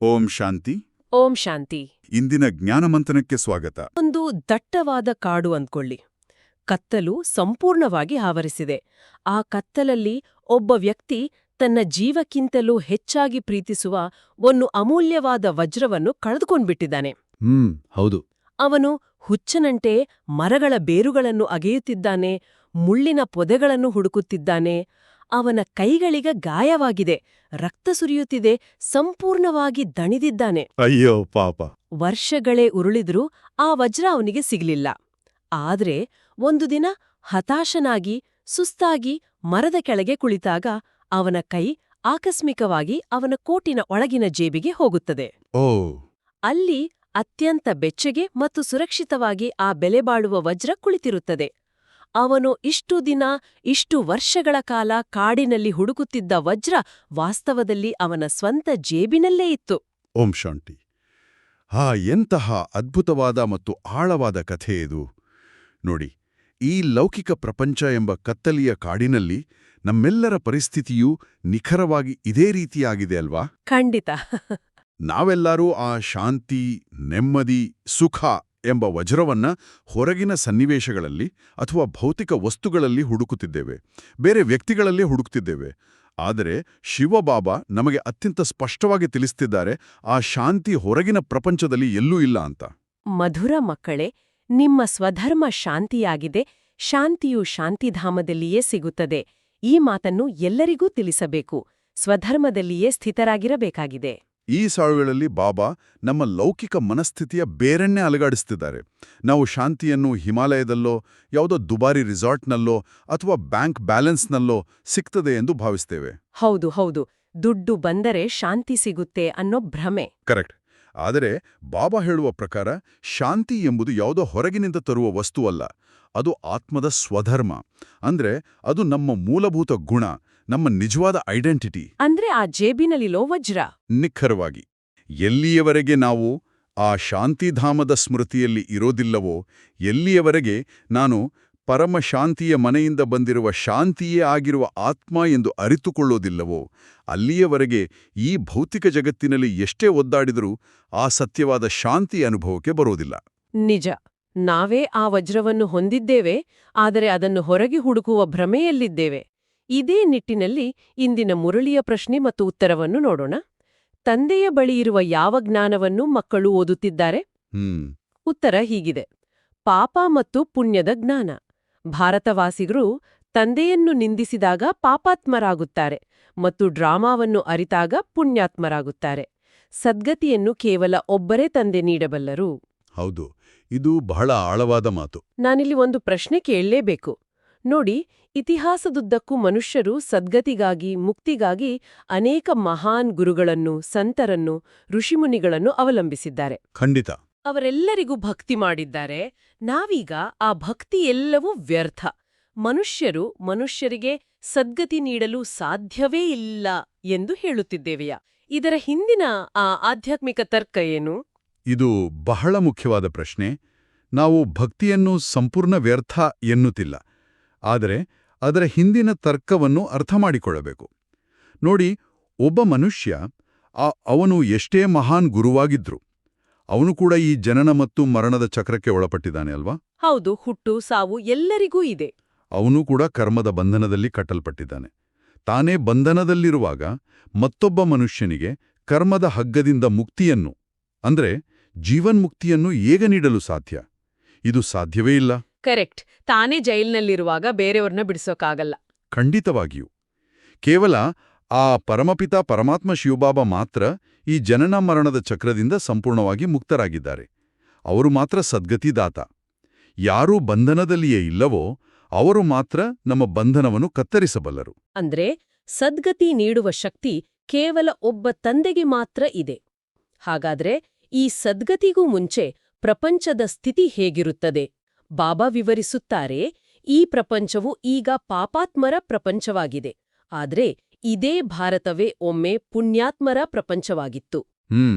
ಓಂ ಶಾಂತಿ. ಓಂ ಶಾಂತಿ. ಇಂದಿನ ಜ್ಞಾನಮಂಥನಕ್ಕೆ ಸ್ವಾಗತ. ಒಂದು ದಟ್ಟವಾದ ಕಾಡು ಅಂದ್ಕೊಳ್ಳಿ. ಕತ್ತಲು ಸಂಪೂರ್ಣವಾಗಿ ಆವರಿಸಿದೆ. ಆ ಕತ್ತಲಲ್ಲಿ ಒಬ್ಬ ವ್ಯಕ್ತಿ ತನ್ನ ಜೀವಕ್ಕಿಂತಲೂ ಹೆಚ್ಚಾಗಿ ಪ್ರೀತಿಸುವ ಒಂದು ಅಮೂಲ್ಯವಾದ ವಜ್ರವನ್ನು ಕಳೆದುಕೊಂಡ್ಬಿಟ್ಟಿದ್ದಾನೆ. ಹೌದು. ಅವನು ಹುಚ್ಚನಂತೆ ಮರಗಳ ಬೇರುಗಳನ್ನು ಅಗೆಯುತ್ತಿದ್ದಾನೆ, ಮುಳ್ಳಿನ ಪೊದೆಗಳನ್ನು ಹುಡುಕುತ್ತಿದ್ದಾನೆ. ಅವನ ಕೈಗಳಿಗೆ ಗಾಯವಾಗಿದೆ, ರಕ್ತ ಸುರಿಯುತ್ತಿದೆ, ಸಂಪೂರ್ಣವಾಗಿ ದಣಿದಿದ್ದಾನೆ. ಅಯ್ಯೋ ಪಾಪ. ವರ್ಷಗಳೇ ಉರುಳಿದ್ರೂ ಆ ವಜ್ರ ಅವನಿಗೆ ಸಿಗಲಿಲ್ಲ. ಆದ್ರೆ ಒಂದು ದಿನ ಹತಾಶನಾಗಿ ಸುಸ್ತಾಗಿ ಮರದ ಕೆಳಗೆ ಕುಳಿತಾಗ ಅವನ ಕೈ ಆಕಸ್ಮಿಕವಾಗಿ ಅವನ ಕೋಟಿನ ಒಳಗಿನ ಜೇಬಿಗೆ ಹೋಗುತ್ತದೆ. ಓ. ಅಲ್ಲಿ ಅತ್ಯಂತ ಬೆಚ್ಚಗೆ ಮತ್ತು ಸುರಕ್ಷಿತವಾಗಿ ಆ ಬೆಲೆಬಾಳುವ ವಜ್ರ ಕುಳಿತಿರುತ್ತದೆ. ಅವನು ಇಷ್ಟು ದಿನ ಇಷ್ಟು ವರ್ಷಗಳ ಕಾಲ ಕಾಡಿನಲ್ಲಿ ಹುಡುಕುತ್ತಿದ್ದ ವಜ್ರ ವಾಸ್ತವದಲ್ಲಿ ಅವನ ಸ್ವಂತ ಜೇಬಿನಲ್ಲೇ ಇತ್ತು. ಓಂ ಶಾಂತಿ. ಎಂತಹ ಅದ್ಭುತವಾದ ಮತ್ತು ಆಳವಾದ ಕಥೆ ಇದು. ನೋಡಿ, ಈ ಲೌಕಿಕ ಪ್ರಪಂಚ ಎಂಬ ಕತ್ತಲಿಯ ಕಾಡಿನಲ್ಲಿ ನಮ್ಮೆಲ್ಲರ ಪರಿಸ್ಥಿತಿಯೂ ನಿಖರವಾಗಿ ಇದೇ ರೀತಿಯಾಗಿದೆ ಅಲ್ವಾ? ಖಂಡಿತ. ನಾವೆಲ್ಲರೂ ಆ ಶಾಂತಿ, ನೆಮ್ಮದಿ, ಸುಖ ಎಂಬ ವಜ್ರವನ್ನ ಹೊರಗಿನ ಸನ್ನಿವೇಶಗಳಲ್ಲಿ ಅಥವಾ ಭೌತಿಕ ವಸ್ತುಗಳಲ್ಲಿ ಹುಡುಕುತ್ತಿದ್ದೇವೆ, ಬೇರೆ ವ್ಯಕ್ತಿಗಳಲ್ಲೇ ಹುಡುಕ್ತಿದ್ದೇವೆ. ಆದರೆ ಶಿವಬಾಬಾ ನಮಗೆ ಅತ್ಯಂತ ಸ್ಪಷ್ಟವಾಗಿ ತಿಳಿಸ್ತಿದ್ದಾರೆ, ಆ ಶಾಂತಿ ಹೊರಗಿನ ಪ್ರಪಂಚದಲ್ಲಿ ಎಲ್ಲೂ ಇಲ್ಲ ಅಂತ. ಮಧುರ ಮಕ್ಕಳೇ, ನಿಮ್ಮ ಸ್ವಧರ್ಮ ಶಾಂತಿಯಾಗಿದೆ, ಶಾಂತಿಯು ಶಾಂತಿಧಾಮದಲ್ಲಿಯೇ ಸಿಗುತ್ತದೆ. ಈ ಮಾತನ್ನು ಎಲ್ಲರಿಗೂ ತಿಳಿಸಬೇಕು. ಸ್ವಧರ್ಮದಲ್ಲಿಯೇ ಸ್ಥಿತರಾಗಿರಬೇಕಾಗಿದೆ. ಈ ಸಾಳುಗಳಲ್ಲಿ ಬಾಬಾ ನಮ್ಮ ಲೌಕಿಕ ಮನಸ್ಥಿತಿಯ ಬೇರನ್ನೇ ಅಲುಗಾಡಿಸ್ತಿದ್ದಾರೆ. ನಾವು ಶಾಂತಿಯನ್ನು ಹಿಮಾಲಯದಲ್ಲೋ ಯಾವುದೋ ದುಬಾರಿ ರಿಸಾರ್ಟ್ನಲ್ಲೋ ಅಥವಾ ಬ್ಯಾಂಕ್ ಬ್ಯಾಲೆನ್ಸ್ನಲ್ಲೋ ಸಿಗ್ತದೆ ಎಂದು ಭಾವಿಸ್ತೇವೆ. ಹೌದು ಹೌದು, ದುಡ್ಡು ಬಂದರೆ ಶಾಂತಿ ಸಿಗುತ್ತೆ ಅನ್ನೋ ಭ್ರಮೆ. ಕರೆಕ್ಟ್. ಆದರೆ ಬಾಬಾ ಹೇಳುವ ಪ್ರಕಾರ ಶಾಂತಿ ಎಂಬುದು ಯಾವುದೋ ಹೊರಗಿನಿಂದ ತರುವ ವಸ್ತುವಲ್ಲ, ಅದು ಆತ್ಮದ ಸ್ವಧರ್ಮ. ಅಂದ್ರೆ ಅದು ನಮ್ಮ ಮೂಲಭೂತ ಗುಣ, ನಮ್ಮ ನಿಜವಾದ ಐಡೆಂಟಿಟಿ. ಅಂದ್ರೆ ಆ ಜೇಬಿನಲ್ಲಿರೋ ವಜ್ರ. ನಿಖರವಾಗಿ. ಎಲ್ಲಿಯವರೆಗೆ ನಾವು ಆ ಶಾಂತಿಧಾಮದ ಸ್ಮೃತಿಯಲ್ಲಿ ಇರೋದಿಲ್ಲವೋ, ಎಲ್ಲಿಯವರೆಗೆ ನಾನು ಪರಮ ಶಾಂತಿಯ ಮನೆಯಿಂದ ಬಂದಿರುವ ಶಾಂತಿಯೇ ಆಗಿರುವ ಆತ್ಮ ಎಂದು ಅರಿತುಕೊಳ್ಳೋದಿಲ್ಲವೋ, ಅಲ್ಲಿಯವರೆಗೆ ಈ ಭೌತಿಕ ಜಗತ್ತಿನಲ್ಲಿ ಎಷ್ಟೇ ಒದ್ದಾಡಿದರೂ ಆ ಸತ್ಯವಾದ ಶಾಂತಿ ಅನುಭವಕ್ಕೆ ಬರೋದಿಲ್ಲ. ನಿಜ. ನಾವೇ ಆ ವಜ್ರವನ್ನು ಹೊಂದಿದ್ದೇವೆ, ಆದರೆ ಅದನ್ನು ಹೊರಗೆ ಹುಡುಕುವ ಭ್ರಮೆಯಲ್ಲಿದ್ದೇವೆ. ಇದೇ ನಿಟ್ಟಿನಲ್ಲಿ ಇಂದಿನ ಮುರಳಿಯ ಪ್ರಶ್ನೆ ಮತ್ತು ಉತ್ತರವನ್ನು ನೋಡೋಣ. ತಂದೆಯ ಬಳಿ ಇರುವ ಯಾವ ಜ್ಞಾನವನ್ನು ಮಕ್ಕಳು ಓದುತ್ತಿದ್ದಾರೆ? ಉತ್ತರ ಹೀಗಿದೆ: ಪಾಪ ಮತ್ತು ಪುಣ್ಯದ ಜ್ಞಾನ. ಭಾರತವಾಸಿಗರು ತಂದೆಯನ್ನು ನಿಂದಿಸಿದಾಗ ಪಾಪಾತ್ಮರಾಗುತ್ತಾರೆ ಮತ್ತು ಡ್ರಾಮಾವನ್ನು ಅರಿತಾಗ ಪುಣ್ಯಾತ್ಮರಾಗುತ್ತಾರೆ. ಸದ್ಗತಿಯನ್ನು ಕೇವಲ ಒಬ್ಬರೇ ತಂದೆ ನೀಡಬಲ್ಲರು. ಹೌದು, ಇದು ಬಹಳ ಆಳವಾದ ಮಾತು. ನಾನಿಲ್ಲಿ ಒಂದು ಪ್ರಶ್ನೆ ಕೇಳಲೇಬೇಕು. ನೋಡಿ, ಇತಿಹಾಸದುದ್ದಕ್ಕೂ ಮನುಷ್ಯರು ಸದ್ಗತಿಗಾಗಿ, ಮುಕ್ತಿಗಾಗಿ ಅನೇಕ ಮಹಾನ್ ಗುರುಗಳನ್ನು, ಸಂತರನ್ನು, ಋಷಿಮುನಿಗಳನ್ನು ಅವಲಂಬಿಸಿದ್ದಾರೆ. ಖಂಡಿತ. ಅವರೆಲ್ಲರಿಗೂ ಭಕ್ತಿ ಮಾಡಿದ್ದಾರೆ. ನಾವೀಗ ಆ ಭಕ್ತಿ ಎಲ್ಲವೂ ವ್ಯರ್ಥ, ಮನುಷ್ಯರಿಗೆ ಸದ್ಗತಿ ನೀಡಲು ಸಾಧ್ಯವೇ ಇಲ್ಲ ಎಂದು ಹೇಳುತ್ತಿದ್ದೇವೆಯಾ? ಇದರ ಹಿಂದಿನ ಆ ಆಧ್ಯಾತ್ಮಿಕ ತರ್ಕ ಏನು? ಇದು ಬಹಳ ಮುಖ್ಯವಾದ ಪ್ರಶ್ನೆ. ನಾವು ಭಕ್ತಿಯನ್ನು ಸಂಪೂರ್ಣ ವ್ಯರ್ಥ ಎನ್ನುತ್ತಿಲ್ಲ, ಆದರೆ ಅದರ ಹಿಂದಿನ ತರ್ಕವನ್ನು ಅರ್ಥ ಮಾಡಿಕೊಳ್ಳಬೇಕು. ನೋಡಿ, ಒಬ್ಬ ಮನುಷ್ಯ, ಅವನು ಎಷ್ಟೇ ಮಹಾನ್ ಗುರುವಾಗಿದ್ರು, ಅವನು ಕೂಡ ಈ ಜನನ ಮತ್ತು ಮರಣದ ಚಕ್ರಕ್ಕೆ ಒಳಪಟ್ಟಿದ್ದಾನೆ ಅಲ್ವಾ? ಹೌದು, ಹುಟ್ಟು ಸಾವು ಎಲ್ಲರಿಗೂ ಇದೆ. ಅವನು ಕೂಡ ಕರ್ಮದ ಬಂಧನದಲ್ಲಿ ಕಟ್ಟಲ್ಪಟ್ಟಿದ್ದಾನೆ. ತಾನೇ ಬಂಧನದಲ್ಲಿರುವಾಗ ಮತ್ತೊಬ್ಬ ಮನುಷ್ಯನಿಗೆ ಕರ್ಮದ ಹಗ್ಗದಿಂದ ಮುಕ್ತಿಯನ್ನು, ಅಂದ್ರೆ ಜೀವನ್ಮುಕ್ತಿಯನ್ನು ಹೇಗೆ ನೀಡಲು ಸಾಧ್ಯ? ಇದು ಸಾಧ್ಯವೇ ಇಲ್ಲ. ಕರೆಕ್ಟ್. ತಾನೇ ಜೈಲ್ನಲ್ಲಿರುವಾಗ ಬೇರೆಯವ್ರನ್ನ ಬಿಡಿಸೋಕ್ಕಾಗಲ್ಲ. ಖಂಡಿತವಾಗಿಯೂ. ಕೇವಲ ಆ ಪರಮಪಿತ ಪರಮಾತ್ಮ ಶಿವಬಾಬಾ ಮಾತ್ರ ಈ ಜನನ ಮರಣದ ಚಕ್ರದಿಂದ ಸಂಪೂರ್ಣವಾಗಿ ಮುಕ್ತರಾಗಿದ್ದಾರೆ. ಅವರು ಮಾತ್ರ ಸದ್ಗತಿದಾತ. ಯಾರೂ ಬಂಧನದಲ್ಲಿಯೇ ಇಲ್ಲವೋ ಅವರು ಮಾತ್ರ ನಮ್ಮ ಬಂಧನವನ್ನು ಕತ್ತರಿಸಬಲ್ಲರು. ಅಂದ್ರೆ ಸದ್ಗತಿ ನೀಡುವ ಶಕ್ತಿ ಕೇವಲ ಒಬ್ಬ ತಂದೆಗೆ ಮಾತ್ರ ಇದೆ. ಹಾಗಾದ್ರೆ ಈ ಸದ್ಗತಿಗೂ ಮುಂಚೆ ಪ್ರಪಂಚದ ಸ್ಥಿತಿ ಹೇಗಿರುತ್ತದೆ? ಬಾಬಾ ವಿವರಿಸುತ್ತಾರೆ, ಈ ಪ್ರಪಂಚವು ಈಗ ಪಾಪಾತ್ಮರ ಪ್ರಪಂಚವಾಗಿದೆ. ಆದ್ರೆ ಇದೇ ಭಾರತವೇ ಒಮ್ಮೆ ಪುಣ್ಯಾತ್ಮರ ಪ್ರಪಂಚವಾಗಿತ್ತು.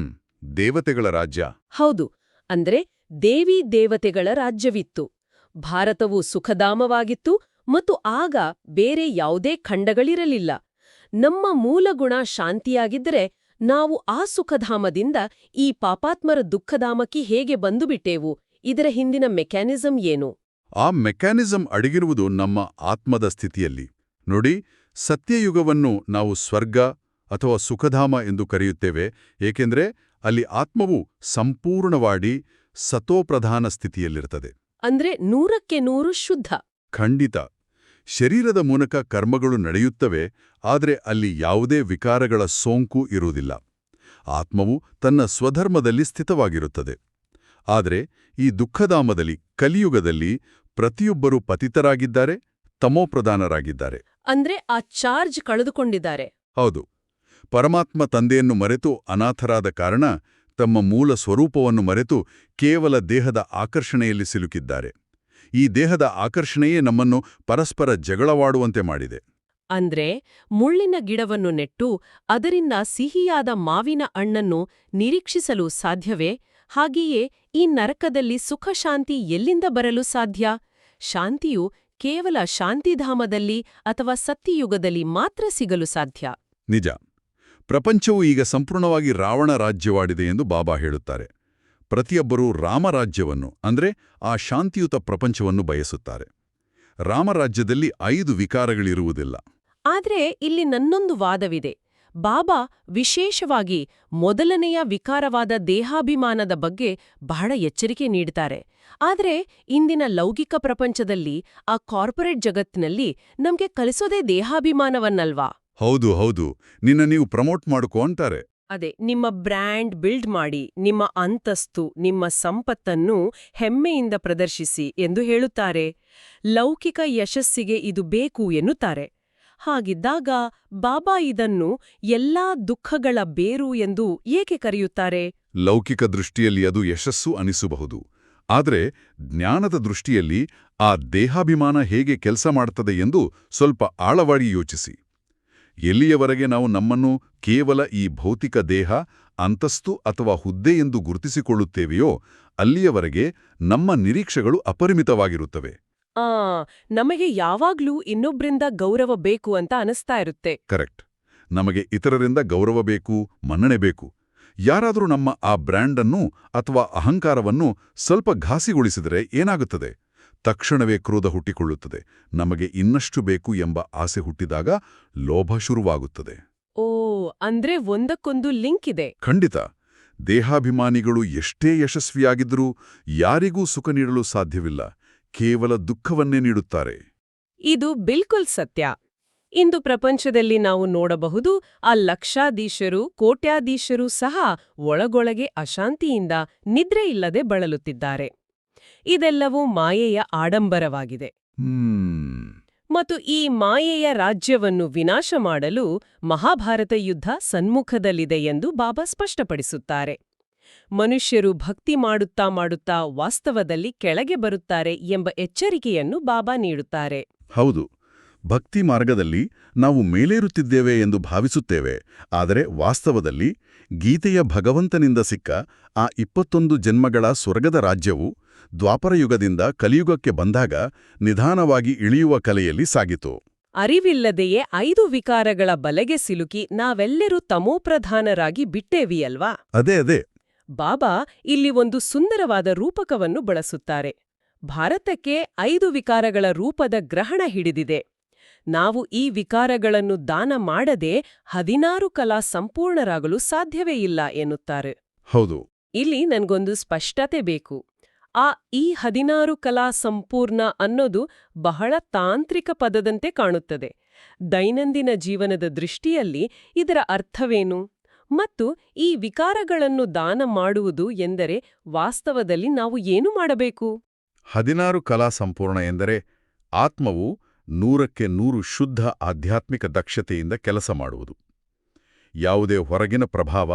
ದೇವತೆಗಳ ರಾಜ್ಯ. ಹೌದು, ಅಂದ್ರೆ ದೇವಿ ದೇವತೆಗಳ ರಾಜ್ಯವಿತ್ತು. ಭಾರತವು ಸುಖಧಾಮವಾಗಿತ್ತು ಮತ್ತು ಆಗ ಬೇರೆ ಯಾವುದೇ ಖಂಡಗಳಿರಲಿಲ್ಲ. ನಮ್ಮ ಮೂಲಗುಣ ಶಾಂತಿಯಾಗಿದ್ದರೆ ನಾವು ಆ ಸುಖಧಾಮದಿಂದ ಈ ಪಾಪಾತ್ಮರ ದುಃಖಧಾಮಕ್ಕೆ ಹೇಗೆ ಬಂದುಬಿಟ್ಟೇವು? ಇದರ ಹಿಂದಿನ ಮೆಕ್ಯಾನಿಸಂ ಏನು? ಆ ಮೆಕ್ಯಾನಿಸಂ ಅಡಗಿರುವುದು ನಮ್ಮ ಆತ್ಮದ ಸ್ಥಿತಿಯಲ್ಲಿ. ನೋಡಿ, ಸತ್ಯಯುಗವನ್ನು ನಾವು ಸ್ವರ್ಗ ಅಥವಾ ಸುಖಧಾಮ ಎಂದು ಕರೆಯುತ್ತೇವೆ, ಏಕೆಂದರೆ ಅಲ್ಲಿ ಆತ್ಮವು ಸಂಪೂರ್ಣವಾಗಿ ಸತೋಪ್ರಧಾನ ಸ್ಥಿತಿಯಲ್ಲಿರುತ್ತದೆ. ಅಂದ್ರೆ 100ಕ್ಕೆ 100 ಶುದ್ಧ. ಖಂಡಿತ. ಶರೀರದ ಮೂಲಕ ಕರ್ಮಗಳು ನಡೆಯುತ್ತವೆ, ಆದರೆ ಅಲ್ಲಿ ಯಾವುದೇ ವಿಕಾರಗಳ ಸೋಂಕು ಇರುವುದಿಲ್ಲ. ಆತ್ಮವು ತನ್ನ ಸ್ವಧರ್ಮದಲ್ಲಿ ಸ್ಥಿತವಾಗಿರುತ್ತದೆ. ಆದರೆ ಈ ದುಃಖಧಾಮದಲ್ಲಿ, ಕಲಿಯುಗದಲ್ಲಿ ಪ್ರತಿಯೊಬ್ಬರೂ ಪತಿತರಾಗಿದ್ದಾರೆ, ತಮೋಪ್ರಧಾನರಾಗಿದ್ದಾರೆ. ಅಂದ್ರೆ ಆ ಚಾರ್ಜ್ ಕಳೆದುಕೊಂಡಿದ್ದಾರೆ. ಹೌದು. ಪರಮಾತ್ಮ ತಂದೆಯನ್ನು ಮರೆತು ಅನಾಥರಾದ ಕಾರಣ ತಮ್ಮ ಮೂಲ ಸ್ವರೂಪವನ್ನು ಮರೆತು ಕೇವಲ ದೇಹದ ಆಕರ್ಷಣೆಯಲ್ಲಿ ಸಿಲುಕಿದ್ದಾರೆ. ಈ ದೇಹದ ಆಕರ್ಷಣೆಯೇ ನಮ್ಮನ್ನು ಪರಸ್ಪರ ಜಗಳವಾಡುವಂತೆ ಮಾಡಿದೆ. ಅಂದ್ರೆ ಮುಳ್ಳಿನ ಗಿಡವನ್ನು ನೆಟ್ಟು ಅದರಿಂದ ಸಿಹಿಯಾದ ಮಾವಿನ ಹಣ್ಣನ್ನು ನಿರೀಕ್ಷಿಸಲು ಸಾಧ್ಯವೇ? ಹಾಗೆಯೇ ಈ ನರಕದಲ್ಲಿ ಸುಖ ಶಾಂತಿ ಎಲ್ಲಿಂದ ಬರಲು ಸಾಧ್ಯ? ಶಾಂತಿಯು ಕೇವಲ ಶಾಂತಿಧಾಮದಲ್ಲಿ ಅಥವಾ ಸತ್ಯಯುಗದಲ್ಲಿ ಮಾತ್ರ ಸಿಗಲು ಸಾಧ್ಯ. ನಿಜ. ಪ್ರಪಂಚವು ಈಗ ಸಂಪೂರ್ಣವಾಗಿ ರಾವಣ ರಾಜ್ಯವಾಡಿದೆ ಎಂದು ಬಾಬಾ ಹೇಳುತ್ತಾರೆ. ಪ್ರತಿಯೊಬ್ಬರೂ ರಾಮರಾಜ್ಯವನ್ನು, ಅಂದ್ರೆ ಆ ಶಾಂತಿಯುತ ಪ್ರಪಂಚವನ್ನು ಬಯಸುತ್ತಾರೆ. ರಾಮರಾಜ್ಯದಲ್ಲಿ 5 ವಿಕಾರಗಳಿರುವುದಿಲ್ಲ. ಆದ್ರೆ ಇಲ್ಲಿ ನನ್ನೊಂದು ವಾದವಿದೆ. ಬಾಬಾ ವಿಶೇಷವಾಗಿ ಮೊದಲನೆಯ ವಿಕಾರವಾದ ದೇಹಾಭಿಮಾನದ ಬಗ್ಗೆ ಬಹಳ ಎಚ್ಚರಿಕೆ ನೀಡುತ್ತಾರೆ. ಆದ್ರೆ ಇಂದಿನ ಲೌಕಿಕ ಪ್ರಪಂಚದಲ್ಲಿ, ಆ ಕಾರ್ಪೊರೇಟ್ ಜಗತ್ತಿನಲ್ಲಿ ನಮ್ಗೆ ಕಲಿಸೋದೇ ದೇಹಾಭಿಮಾನವನ್ನಲ್ವಾ? ಹೌದು ಹೌದು, ನೀವು ಪ್ರಮೋಟ್ ಮಾಡ್ಕೋ ಅಂತಾರೆ. ಅದೇ, ನಿಮ್ಮ ಬ್ರ್ಯಾಂಡ್ ಬಿಲ್ಡ್ ಮಾಡಿ, ನಿಮ್ಮ ಅಂತಸ್ತು, ನಿಮ್ಮ ಸಂಪತ್ತನ್ನು ಹೆಮ್ಮೆಯಿಂದ ಪ್ರದರ್ಶಿಸಿ ಎಂದು ಹೇಳುತ್ತಾರೆ. ಲೌಕಿಕ ಯಶಸ್ಸಿಗೆ ಇದು ಬೇಕು ಎನ್ನುತ್ತಾರೆ. ಹಾಗಿದ್ದಾಗ ಬಾಬಾ ಇದನ್ನು ಎಲ್ಲಾ ದುಃಖಗಳ ಬೇರು ಎಂದು ಏಕೆ ಕರೆಯುತ್ತಾರೆ? ಲೌಕಿಕ ದೃಷ್ಟಿಯಲ್ಲಿ ಅದು ಯಶಸ್ಸು ಅನಿಸಬಹುದು. ಆದರೆ ಜ್ಞಾನದ ದೃಷ್ಟಿಯಲ್ಲಿ ಆ ದೇಹಾಭಿಮಾನ ಹೇಗೆ ಕೆಲಸ ಮಾಡುತ್ತದೆ ಎಂದು ಸ್ವಲ್ಪ ಆಳವಾಗಿ ಯೋಚಿಸಿ. ಎಲ್ಲಿಯವರೆಗೆ ನಾವು ನಮ್ಮನ್ನು ಕೇವಲ ಈ ಭೌತಿಕ ದೇಹ, ಅಂತಸ್ತು ಅಥವಾ ಹುದ್ದೆ ಎಂದು ಗುರುತಿಸಿಕೊಳ್ಳುತ್ತೇವೆಯೋ ಅಲ್ಲಿಯವರೆಗೆ ನಮ್ಮ ನಿರೀಕ್ಷೆಗಳು ಅಪರಿಮಿತವಾಗಿರುತ್ತವೆ. ನಮಗೆ ಯಾವಾಗ್ಲೂ ಇನ್ನೊಬ್ರಿಂದ ಗೌರವ ಬೇಕು ಅಂತ ಅನಿಸ್ತಾ ಇರುತ್ತೆ. ಕರೆಕ್ಟ್. ನಮಗೆ ಇತರರಿಂದ ಗೌರವ ಬೇಕು, ಮನ್ನಣೆ ಬೇಕು. ಯಾರಾದರೂ ನಮ್ಮ ಆ ಬ್ರ್ಯಾಂಡನ್ನು ಅಥವಾ ಅಹಂಕಾರವನ್ನು ಸ್ವಲ್ಪ ಘಾಸಿಗೊಳಿಸಿದರೆ ಏನಾಗುತ್ತದೆ? ತಕ್ಷಣವೇ ಕ್ರೋಧ ಹುಟ್ಟಿಕೊಳ್ಳುತ್ತದೆ. ನಮಗೆ ಇನ್ನಷ್ಟು ಬೇಕು ಎಂಬ ಆಸೆ ಹುಟ್ಟಿದಾಗ ಲೋಭ ಶುರುವಾಗುತ್ತದೆ. ಅಂದ್ರೆ ಒಂದಕ್ಕೊಂದು ಲಿಂಕ್ ಇದೆ. ಖಂಡಿತ. ದೇಹಾಭಿಮಾನಿಗಳು ಎಷ್ಟೇ ಯಶಸ್ವಿಯಾಗಿದ್ದರೂ ಯಾರಿಗೂ ಸುಖ ನೀಡಲು ಸಾಧ್ಯವಿಲ್ಲ. ಕೇವಲ ದುಃಖವನ್ನೇ ನೀಡುತ್ತಾರೆ. ಇದು ಬಿಲ್ಕುಲ್ ಸತ್ಯ. ಇಂದು ಪ್ರಪಂಚದಲ್ಲಿ ನಾವು ನೋಡಬಹುದು, ಆ ಲಕ್ಷಾಧೀಶರು, ಕೋಟ್ಯಾಧೀಶರು ಸಹ ಒಳಗೊಳಗೆ ಅಶಾಂತಿಯಿಂದ ನಿದ್ರೆಯಿಲ್ಲದೆ ಬಳಲುತ್ತಿದ್ದಾರೆ. ಇದೆಲ್ಲವೂ ಮಾಯೆಯ ಆಡಂಬರವಾಗಿದೆ. ಮತ್ತು ಈ ಮಾಯೆಯ ರಾಜ್ಯವನ್ನು ವಿನಾಶ ಮಾಡಲು ಮಹಾಭಾರತ ಯುದ್ಧ ಸನ್ಮುಖದಲ್ಲಿದೆ ಎಂದು ಬಾಬಾ ಸ್ಪಷ್ಟಪಡಿಸುತ್ತಾರೆ. ಮನುಷ್ಯರು ಭಕ್ತಿ ಮಾಡುತ್ತಾ ಮಾಡುತ್ತಾ ವಾಸ್ತವದಲ್ಲಿ ಕೆಳಗೆ ಬರುತ್ತಾರೆ ಎಂಬ ಎಚ್ಚರಿಕೆಯನ್ನು ಬಾಬಾ ನೀಡುತ್ತಾರೆ. ಹೌದು. ಭಕ್ತಿ ಮಾರ್ಗದಲ್ಲಿ ನಾವು ಮೇಲೇರುತ್ತಿದ್ದೇವೆ ಎಂದು ಭಾವಿಸುತ್ತೇವೆ. ಆದರೆ ವಾಸ್ತವದಲ್ಲಿ ಗೀತೆಯ ಭಗವಂತನಿಂದ ಸಿಕ್ಕ ಆ 21 ಜನ್ಮಗಳ ಸ್ವರ್ಗದ ರಾಜ್ಯವು ದ್ವಾಪರಯುಗದಿಂದ ಕಲಿಯುಗಕ್ಕೆ ಬಂದಾಗ ನಿಧಾನವಾಗಿ ಇಳಿಯುವ ಕಲೆಯಲ್ಲಿ ಸಾಗಿತು. ಅರಿವಿಲ್ಲದೆಯೇ 5 ವಿಕಾರಗಳ ಬಲೆಗೆ ಸಿಲುಕಿ ನಾವೆಲ್ಲರೂ ತಮೋಪ್ರಧಾನರಾಗಿ ಬಿಟ್ಟೇವಿಯಲ್ವಾ? ಅದೇ. ಬಾಬಾ ಇಲ್ಲಿ ಒಂದು ಸುಂದರವಾದ ರೂಪಕವನ್ನು ಬಳಸುತ್ತಾರೆ. ಭಾರತಕ್ಕೆ 5 ವಿಕಾರಗಳ ರೂಪದ ಗ್ರಹಣ ಹಿಡಿದಿದೆ. ನಾವು ಈ ವಿಕಾರಗಳನ್ನು ದಾನ ಮಾಡದೆ 16 ಕಲಾ ಸಂಪೂರ್ಣರಾಗಲು ಸಾಧ್ಯವೇ ಇಲ್ಲ ಎನ್ನುತ್ತಾರೆ. ಹೌದು. ಇಲ್ಲಿ ನನ್ಗೊಂದು ಸ್ಪಷ್ಟತೆ ಬೇಕು. ಈ 16 ಕಲಾ ಸಂಪೂರ್ಣ ಅನ್ನೋದು ಬಹಳ ತಾಂತ್ರಿಕ ಪದದಂತೆ ಕಾಣುತ್ತದೆ. ದೈನಂದಿನ ಜೀವನದ ದೃಷ್ಟಿಯಲ್ಲಿ ಇದರ ಅರ್ಥವೇನು? ಮತ್ತು ಈ ವಿಕಾರಗಳನ್ನು ದಾನ ಮಾಡುವುದು ಎಂದರೆ ವಾಸ್ತವದಲ್ಲಿ ನಾವು ಏನು ಮಾಡಬೇಕು? 16 ಕಲಾ ಸಂಪೂರ್ಣ ಎಂದರೆ ಆತ್ಮವು 100ಕ್ಕೆ 100 ಶುದ್ಧ ಆಧ್ಯಾತ್ಮಿಕ ದಕ್ಷತೆಯಿಂದ ಕೆಲಸ ಮಾಡುವುದು. ಯಾವುದೇ ಹೊರಗಿನ ಪ್ರಭಾವ,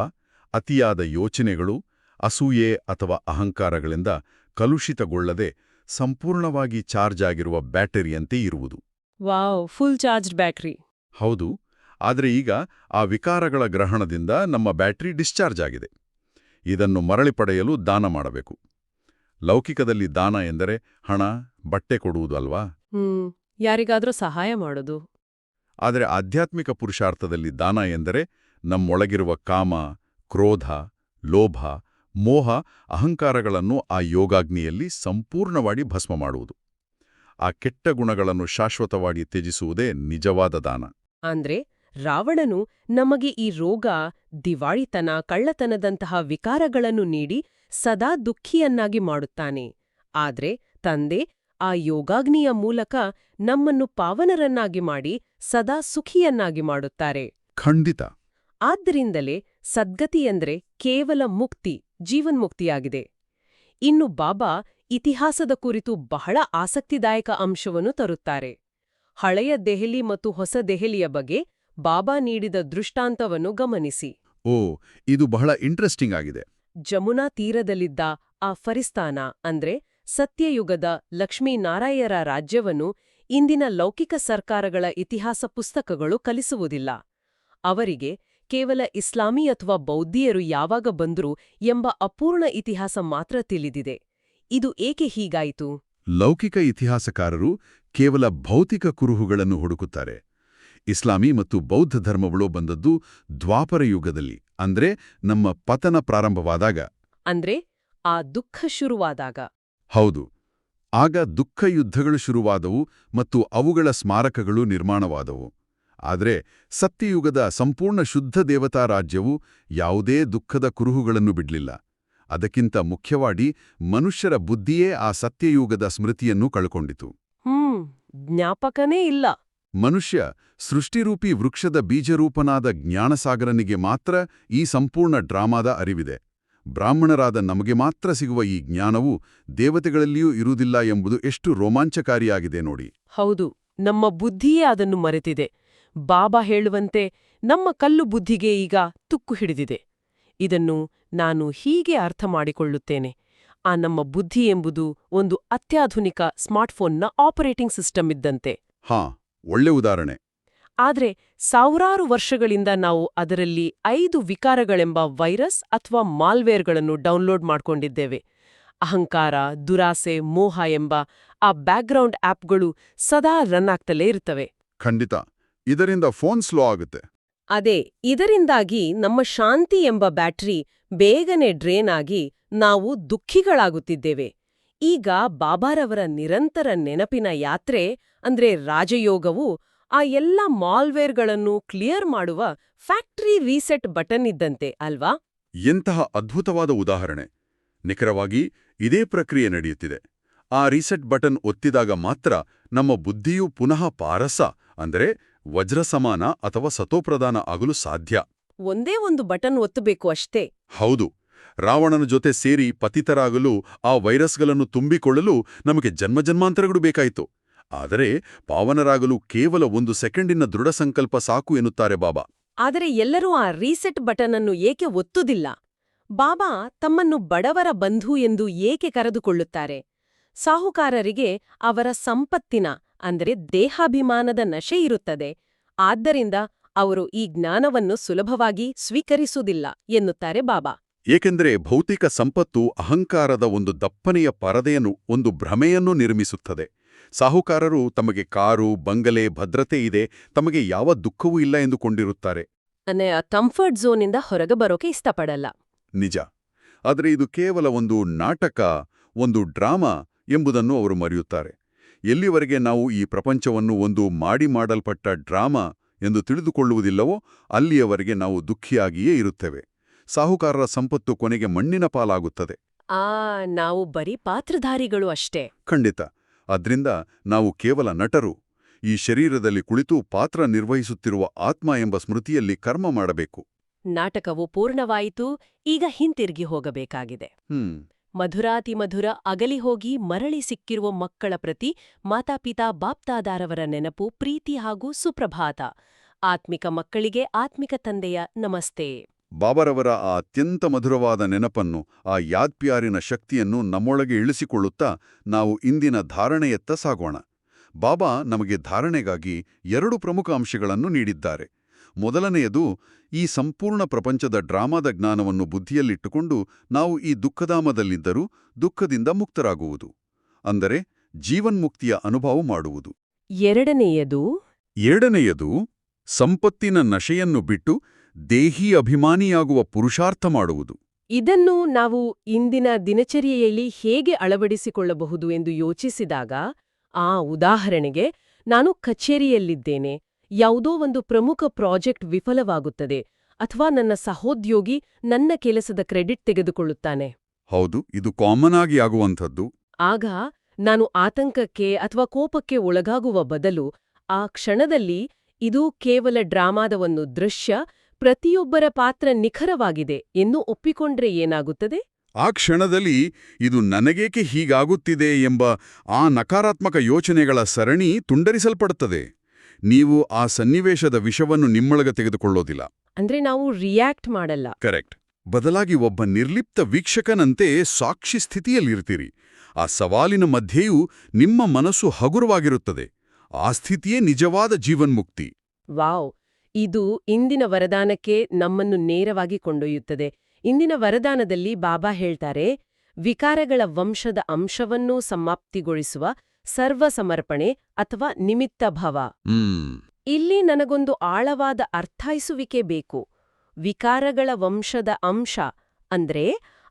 ಅತಿಯಾದ ಯೋಚನೆಗಳು, ಅಸೂಯೆ ಅಥವಾ ಅಹಂಕಾರಗಳಿಂದ ಕಲುಷಿತಗೊಳ್ಳದೆ ಸಂಪೂರ್ಣವಾಗಿ ಚಾರ್ಜ್ ಆಗಿರುವ ಬ್ಯಾಟರಿಯಂತೆ ಇರುವುದು. Wow, full charged battery. ಹೌದು. ಆದರೆ ಈಗ ಆ ವಿಕಾರಗಳ ಗ್ರಹಣದಿಂದ ನಮ್ಮ ಬ್ಯಾಟರಿ ಡಿಸ್ಚಾರ್ಜ್ ಆಗಿದೆ. ಇದನ್ನು ಮರಳಿ ಪಡೆಯಲು ದಾನ ಮಾಡಬೇಕು. ಲೌಕಿಕದಲ್ಲಿ ದಾನ ಎಂದರೆ ಹಣ, ಬಟ್ಟೆ ಕೊಡುವುದು ಅಲ್ವಾ? ಯಾರಿಗಾದ್ರೂ ಸಹಾಯ ಮಾಡೋದು. ಆದರೆ ಆಧ್ಯಾತ್ಮಿಕ ಪುರುಷಾರ್ಥದಲ್ಲಿ ದಾನ ಎಂದರೆ ನಮ್ಮೊಳಗಿರುವ ಕಾಮ, ಕ್ರೋಧ, ಲೋಭ, ಮೋಹ, ಅಹಂಕಾರಗಳನ್ನು ಆ ಯೋಗಾಗ್ನಿಯಲ್ಲಿ ಸಂಪೂರ್ಣವಾಗಿ ಭಸ್ಮ ಮಾಡುವುದು. ಆ ಕೆಟ್ಟ ಗುಣಗಳನ್ನು ಶಾಶ್ವತವಾಗಿ ತ್ಯಜಿಸುವುದೇ ನಿಜವಾದ ದಾನ. ಅಂದ್ರೆ ರಾವಣನು ನಮಗೆ ಈ ರೋಗ, ದಿವಾಳಿತನ, ಕಳ್ಳತನದಂತಹ ವಿಕಾರಗಳನ್ನು ನೀಡಿ ಸದಾ ದುಃಖಿಯನ್ನಾಗಿ ಮಾಡುತ್ತಾನೆ. ಆದ್ರೆ ತಂದೆ ಆ ಯೋಗಾಗ್ನಿಯ ಮೂಲಕ ನಮ್ಮನ್ನು ಪಾವನರನ್ನಾಗಿ ಮಾಡಿ ಸದಾ ಸುಖಿಯನ್ನಾಗಿ ಮಾಡುತ್ತಾರೆ. ಖಂಡಿತ. ಆದ್ದರಿಂದಲೇ ಸದ್ಗತಿಯೆಂದ್ರೆ ಕೇವಲ ಮುಕ್ತಿ, ಜೀವನ್ಮುಕ್ತಿಯಾಗಿದೆ. ಇನ್ನು ಬಾಬಾ ಇತಿಹಾಸದ ಕುರಿತು ಬಹಳ ಆಸಕ್ತಿದಾಯಕ ಅಂಶವನ್ನು ತರುತ್ತಾರೆ. ಹಳೆಯ ದೆಹಲಿ ಮತ್ತು ಹೊಸ ದೆಹಲಿಯ ಬಗ್ಗೆ ಬಾಬಾ ನೀಡಿದ ದೃಷ್ಟಾಂತವನ್ನು ಗಮನಿಸಿ. ಓ, ಇದು ಬಹಳ ಇಂಟ್ರೆಸ್ಟಿಂಗ್ ಆಗಿದೆ. ಜಮುನಾ ತೀರದಲ್ಲಿದ್ದ ಆ ಫರಿಸ್ತಾನ ಅಂದ್ರೆ ಸತ್ಯಯುಗದ ಲಕ್ಷ್ಮೀನಾರಾಯರ ರಾಜ್ಯವನ್ನು ಇಂದಿನ ಲೌಕಿಕ ಸರ್ಕಾರಗಳ ಇತಿಹಾಸ ಪುಸ್ತಕಗಳು ಕಲಿಸುವುದಿಲ್ಲ. ಅವರಿಗೆ ಕೇವಲ ಇಸ್ಲಾಮೀ ಅಥವಾ ಬೌದ್ಧಿಯರು ಯಾವಾಗ ಬಂದ್ರು ಎಂಬ ಅಪೂರ್ಣ ಇತಿಹಾಸ ಮಾತ್ರ ತಿಳಿದಿದೆ. ಇದು ಏಕೆ ಹೀಗಾಯಿತು? ಲೌಕಿಕ ಇತಿಹಾಸಕಾರರು ಕೇವಲ ಭೌತಿಕ ಕುರುಹುಗಳನ್ನು ಹುಡುಕುತ್ತಾರೆ. ಇಸ್ಲಾಮೀ ಮತ್ತು ಬೌದ್ಧ ಧರ್ಮಗಳು ಬಂದದ್ದು ದ್ವಾಪರ ಯುಗದಲ್ಲಿ, ಅಂದ್ರೆ ನಮ್ಮ ಪತನ ಪ್ರಾರಂಭವಾದಾಗ. ಅಂದ್ರೆ ಆ ದುಃಖ ಶುರುವಾದಾಗ. ಹೌದು. ಆಗ ದುಃಖ ಯುದ್ಧಗಳು ಶುರುವಾದವು ಮತ್ತು ಅವುಗಳ ಸ್ಮಾರಕಗಳು ನಿರ್ಮಾಣವಾದವು. ಆದರೆ ಸತ್ಯಯುಗದ ಸಂಪೂರ್ಣ ಶುದ್ಧ ದೇವತಾ ರಾಜ್ಯವು ಯಾವುದೇ ದುಃಖದ ಕುರುಹುಗಳನ್ನು ಬಿಡ್ಲಿಲ್ಲ. ಅದಕ್ಕಿಂತ ಮುಖ್ಯವಾಗಿ ಮನುಷ್ಯರ ಬುದ್ಧಿಯೇ ಆ ಸತ್ಯಯುಗದ ಸ್ಮೃತಿಯನ್ನು ಕಳ್ಕೊಂಡಿತು. ಜ್ಞಾಪಕನೇ ಇಲ್ಲ. ಮನುಷ್ಯ ಸೃಷ್ಟಿರೂಪಿ ವೃಕ್ಷದ ಬೀಜರೂಪನಾದ ಜ್ಞಾನಸಾಗರನಿಗೆ ಮಾತ್ರ ಈ ಸಂಪೂರ್ಣ ಡ್ರಾಮಾದ ಅರಿವಿದೆ. ಬ್ರಾಹ್ಮಣರಾದ ನಮಗೆ ಮಾತ್ರ ಸಿಗುವ ಈ ಜ್ಞಾನವು ದೇವತೆಗಳಲ್ಲಿಯೂ ಇರುವುದಿಲ್ಲ ಎಂಬುದು ಎಷ್ಟು ರೋಮಾಂಚಕಾರಿಯಾಗಿದೆ ನೋಡಿ. ಹೌದು, ನಮ್ಮ ಬುದ್ಧಿಯೇ ಅದನ್ನು ಮರೆತಿದೆ. ಬಾಬಾ ಹೇಳುವಂತೆ ನಮ್ಮ ಕಲ್ಲು ಬುದ್ಧಿಗೆ ಈಗ ತುಕ್ಕು ಹಿಡಿದಿದೆ. ಇದನ್ನು ನಾನು ಹೀಗೆ ಅರ್ಥ ಮಾಡಿಕೊಳ್ಳುತ್ತೇನೆ. ಆ ನಮ್ಮ ಬುದ್ಧಿ ಎಂಬುದು ಒಂದು ಅತ್ಯಾಧುನಿಕ ಸ್ಮಾರ್ಟ್ಫೋನ್ನ ಆಪರೇಟಿಂಗ್ ಸಿಸ್ಟಮ್ ಇದ್ದಂತೆ. ಒಳ್ಳೆ ಉದಾಹರಣೆ. ಆದ್ರೆ ಸಾವಿರಾರು ವರ್ಷಗಳಿಂದ ನಾವು ಅದರಲ್ಲಿ 5 ವಿಕಾರಗಳೆಂಬ ವೈರಸ್ ಅಥವಾ ಮಾಲ್ವೇರ್ಗಳನ್ನು ಡೌನ್ಲೋಡ್ ಮಾಡ್ಕೊಂಡಿದ್ದೇವೆ. ಅಹಂಕಾರ, ದುರಾಸೆ, ಮೋಹ ಎಂಬ ಆ ಬ್ಯಾಕ್ಗ್ರೌಂಡ್ ಆಪ್ಗಳು ಸದಾ ರನ್ ಆಗ್ತಲೇ ಇರ್ತವೆ. ಖಂಡಿತ. ಇದರಿಂದ ಫೋನ್ ಸ್ಲೋ ಆಗುತ್ತೆ. ಅದೇ, ಇದರಿಂದಾಗಿ ನಮ್ಮ ಶಾಂತಿ ಎಂಬ ಬ್ಯಾಟರಿ ಬೇಗನೆ ಡ್ರೇನ್ ಆಗಿ ನಾವು ದುಃಖಿಗಳಾಗುತ್ತಿದ್ದೇವೆ. ಈಗ ಬಾಬಾರವರ ನಿರಂತರ ನೆನಪಿನ ಯಾತ್ರೆ ಅಂದ್ರೆ ರಾಜಯೋಗವು ಆ ಎಲ್ಲ ಮಾಲ್ವೇರ್ಗಳನ್ನು ಕ್ಲಿಯರ್ ಮಾಡುವ ಫ್ಯಾಕ್ಟರಿ ರೀಸೆಟ್ ಬಟನ್ ಇದ್ದಂತೆ ಅಲ್ವಾ? ಎಂತಹ ಅದ್ಭುತವಾದ ಉದಾಹರಣೆ. ನಿಖರವಾಗಿ ಇದೇ ಪ್ರಕ್ರಿಯೆ ನಡೆಯುತ್ತಿದೆ. ಆ ರೀಸೆಟ್ ಬಟನ್ ಒತ್ತಿದಾಗ ಮಾತ್ರ ನಮ್ಮ ಬುದ್ಧಿಯು ಪುನಃ ಪಾರಸ ಅಂದರೆ ವಜ್ರಸಮಾನ ಅಥವಾ ಸತೋಪ್ರಧಾನ ಆಗಲು ಸಾಧ್ಯ. ಒಂದೇ ಒಂದು ಬಟನ್ ಒತ್ತಬೇಕು ಅಷ್ಟೇ. ಹೌದು. ರಾವಣನ ಜೊತೆ ಸೇರಿ ಪತಿತರಾಗಲು ಆ ವೈರಸ್ಗಳನ್ನು ತುಂಬಿಕೊಳ್ಳಲು ನಮಗೆ ಜನ್ಮಜನ್ಮಾಂತರಗಳು ಬೇಕಾಯಿತು. ಆದರೆ ಪಾವನರಾಗಲು ಕೇವಲ 1 ಸೆಕೆಂಡಿನ ದೃಢ ಸಂಕಲ್ಪ ಸಾಕು ಎನ್ನುತ್ತಾರೆ ಬಾಬಾ. ಆದರೆ ಎಲ್ಲರೂ ಆ ರೀಸೆಟ್ ಬಟನ್ ಅನ್ನು ಏಕೆ ಒತ್ತುದಿಲ್ಲ? ಬಾಬಾ ತಮ್ಮನ್ನು ಬಡವರ ಬಂಧು ಎಂದು ಏಕೆ ಕರೆದುಕೊಳ್ಳುತ್ತಾರೆ? ಸಾಹುಕಾರರಿಗೆ ಅವರ ಸಂಪತ್ತಿನ ಅಂದರೆ ದೇಹಾಭಿಮಾನದ ನಶೆ ಇರುತ್ತದೆ. ಆದ್ದರಿಂದ ಅವರು ಈ ಜ್ಞಾನವನ್ನು ಸುಲಭವಾಗಿ ಸ್ವೀಕರಿಸುವುದಿಲ್ಲ ಎನ್ನುತ್ತಾರೆ ಬಾಬಾ. ಏಕೆಂದರೆ ಭೌತಿಕ ಸಂಪತ್ತು ಅಹಂಕಾರದ ಒಂದು ದಪ್ಪನೆಯ ಪರದೆಯನ್ನು, ಒಂದು ಭ್ರಮೆಯನ್ನು ನಿರ್ಮಿಸುತ್ತದೆ. ಸಾಹುಕಾರರು ತಮಗೆ ಕಾರು, ಬಂಗಲೆ, ಭದ್ರತೆ ಇದೆ, ತಮಗೆ ಯಾವ ದುಃಖವೂ ಇಲ್ಲ ಎಂದುಕೊಂಡಿರುತ್ತಾರೆ. ಕಂಫರ್ಟ್ ಝೋನಿಂದ ಹೊರಗೆ ಬರೋಕೆ ಇಷ್ಟಪಡಲ್ಲ. ನಿಜ. ಆದರೆ ಇದು ಕೇವಲ ಒಂದು ನಾಟಕ, ಒಂದು ಡ್ರಾಮಾ ಎಂಬುದನ್ನು ಅವರು ಮರೆಯುತ್ತಾರೆ. ಎಲ್ಲಿವರೆಗೆ ನಾವು ಈ ಪ್ರಪಂಚವನ್ನು ಒಂದು ಮಾಡಲ್ಪಟ್ಟ ಡ್ರಾಮಾ ಎಂದು ತಿಳಿದುಕೊಳ್ಳುವುದಿಲ್ಲವೋ ಅಲ್ಲಿಯವರೆಗೆ ನಾವು ದುಃಖಿಯಾಗಿಯೇ ಇರುತ್ತೇವೆ. ಸಾಹುಕಾರರ ಸಂಪತ್ತು ಕೊನೆಗೆ ಮಣ್ಣಿನ ಪಾಲಾಗುತ್ತದೆ. ನಾವು ಬರೀ ಪಾತ್ರಧಾರಿಗಳು ಅಷ್ಟೇ. ಖಂಡಿತ. ಅದ್ರಿಂದ ನಾವು ಕೇವಲ ನಟರು. ಈ ಶರೀರದಲ್ಲಿ ಕುಳಿತು ಪಾತ್ರ ನಿರ್ವಹಿಸುತ್ತಿರುವ ಆತ್ಮ ಎಂಬ ಸ್ಮೃತಿಯಲ್ಲಿ ಕರ್ಮ ಮಾಡಬೇಕು. ನಾಟಕವು ಪೂರ್ಣವಾಯಿತು, ಈಗ ಹಿಂತಿರುಗಿ ಹೋಗಬೇಕಾಗಿದೆ. ಮಧುರಾತಿಮಧುರ ಅಗಲಿ ಹೋಗಿ ಮರಳಿ ಸಿಕ್ಕಿರುವ ಮಕ್ಕಳ ಪ್ರತಿ ಮಾತಾಪಿತಾ ಬಾಪ್ತಾದಾರವರ ನೆನಪು, ಪ್ರೀತಿ ಹಾಗೂ ಸುಪ್ರಭಾತ. ಆತ್ಮಿಕ ಮಕ್ಕಳಿಗೆ ಆತ್ಮಿಕ ತಂದೆಯ ನಮಸ್ತೆ. ಬಾಬರವರ ಆ ಅತ್ಯಂತ ಮಧುರವಾದ ನೆನಪನ್ನು, ಆ ಯಾದ್ಪ್ಯಾರಿನ ಶಕ್ತಿಯನ್ನು ನಮ್ಮೊಳಗೆ ಇಳಿಸಿಕೊಳ್ಳುತ್ತಾ ನಾವು ಇಂದಿನ ಧಾರಣೆಯತ್ತ ಸಾಗೋಣ. ಬಾಬಾ ನಮಗೆ ಧಾರಣೆಗಾಗಿ 2 ಪ್ರಮುಖ ಅಂಶಗಳನ್ನು ನೀಡಿದ್ದಾರೆ. ಮೊದಲನೆಯದು, ಈ ಸಂಪೂರ್ಣ ಪ್ರಪಂಚದ ಡ್ರಾಮಾದ ಜ್ಞಾನವನ್ನು ಬುದ್ಧಿಯಲ್ಲಿಟ್ಟುಕೊಂಡು ನಾವು ಈ ದುಃಖಧಾಮದಲ್ಲಿದ್ದರೂ ದುಃಖದಿಂದ ಮುಕ್ತರಾಗುವುದು, ಅಂದರೆ ಜೀವನ್ಮುಕ್ತಿಯ ಅನುಭವ ಮಾಡುವುದು. ಎರಡನೆಯದು, ಸಂಪತ್ತಿನ ನಶೆಯನ್ನು ಬಿಟ್ಟು ದೇಹಿ ಅಭಿಮಾನಿಯಾಗುವ ಪುರುಷಾರ್ಥ ಮಾಡುವುದು. ಇದನ್ನು ನಾವು ಇಂದಿನ ದಿನಚರಿಯಲ್ಲಿ ಹೇಗೆ ಅಳವಡಿಸಿಕೊಳ್ಳಬಹುದು ಎಂದು ಯೋಚಿಸಿದಾಗ, ಉದಾಹರಣೆಗೆ, ನಾನು ಕಚೇರಿಯಲ್ಲಿದ್ದೇನೆ, ಯಾವುದೋ ಒಂದು ಪ್ರಮುಖ ಪ್ರಾಜೆಕ್ಟ್ ವಿಫಲವಾಗುತ್ತದೆ, ಅಥವಾ ನನ್ನ ಸಹೋದ್ಯೋಗಿ ನನ್ನ ಕೆಲಸದ ಕ್ರೆಡಿಟ್ ತೆಗೆದುಕೊಳ್ಳುತ್ತಾನೆ. ಹೌದು, ಇದು ಕಾಮನ್ ಆಗಿ ಆಗುವಂಥದ್ದು. ಆಗ ನಾನು ಆತಂಕಕ್ಕೆ ಅಥವಾ ಕೋಪಕ್ಕೆ ಒಳಗಾಗುವ ಬದಲು, ಆ ಕ್ಷಣದಲ್ಲಿ ಇದು ಕೇವಲ ಡ್ರಾಮಾದ ಒಂದು ದೃಶ್ಯ, ಪ್ರತಿಯೊಬ್ಬರ ಪಾತ್ರ ನಿಖರವಾಗಿದೆ ಎಂದು ಒಪ್ಪಿಕೊಂಡ್ರೆ ಏನಾಗುತ್ತದೆ? ಆ ಕ್ಷಣದಲ್ಲಿ ಇದು ನನಗೇಕೆ ಹೀಗಾಗುತ್ತಿದೆ ಎಂಬ ಆ ನಕಾರಾತ್ಮಕ ಯೋಚನೆಗಳ ಸರಣಿ ತುಂಡರಿಸಲ್ಪಡುತ್ತದೆ. ನೀವು ಆ ಸನ್ನಿವೇಶದ ವಿಷವನ್ನು ನಿಮ್ಮೊಳಗೆ ತೆಗೆದುಕೊಳ್ಳೋದಿಲ್ಲ. ಅಂದ್ರೆ ನಾವು ರಿಯಾಕ್ಟ್ ಮಾಡಲ್ಲ. ಕರೆಕ್ಟ್. ಬದಲಾಗಿ ಒಬ್ಬ ನಿರ್ಲಿಪ್ತ ವೀಕ್ಷಕನಂತೆ ಸಾಕ್ಷಿ ಸ್ಥಿತಿಯಲ್ಲಿರ್ತೀರಿ. ಆ ಸವಾಲಿನ ಮಧ್ಯೆಯೂ ನಿಮ್ಮ ಮನಸ್ಸು ಹಗುರವಾಗಿರುತ್ತದೆ. ಆ ಸ್ಥಿತಿಯೇ ನಿಜವಾದ ಜೀವನ್ಮುಕ್ತಿ. ವಾವ್! ಇದು ಇಂದಿನ ವರದಾನಕ್ಕೆ ನಮ್ಮನ್ನು ನೇರವಾಗಿ ಕೊಂಡೊಯ್ಯುತ್ತದೆ. ಇಂದಿನ ವರದಾನದಲ್ಲಿ ಬಾಬಾ ಹೇಳ್ತಾರೆ, ವಿಕಾರಗಳ ವಂಶದ ಅಂಶವನ್ನೂ ಸಮಾಪ್ತಿಗೊಳಿಸುವ ಸರ್ವಸಮರ್ಪಣೆ ಅಥವಾ ನಿಮಿತ್ತ ಭವ. ಇಲ್ಲಿ ನನಗೊಂದು ಆಳವಾದ ಅರ್ಥೈಸುವಿಕೆ ಬೇಕು. ವಿಕಾರಗಳ ವಂಶದ ಅಂಶ ಅಂದ್ರೆ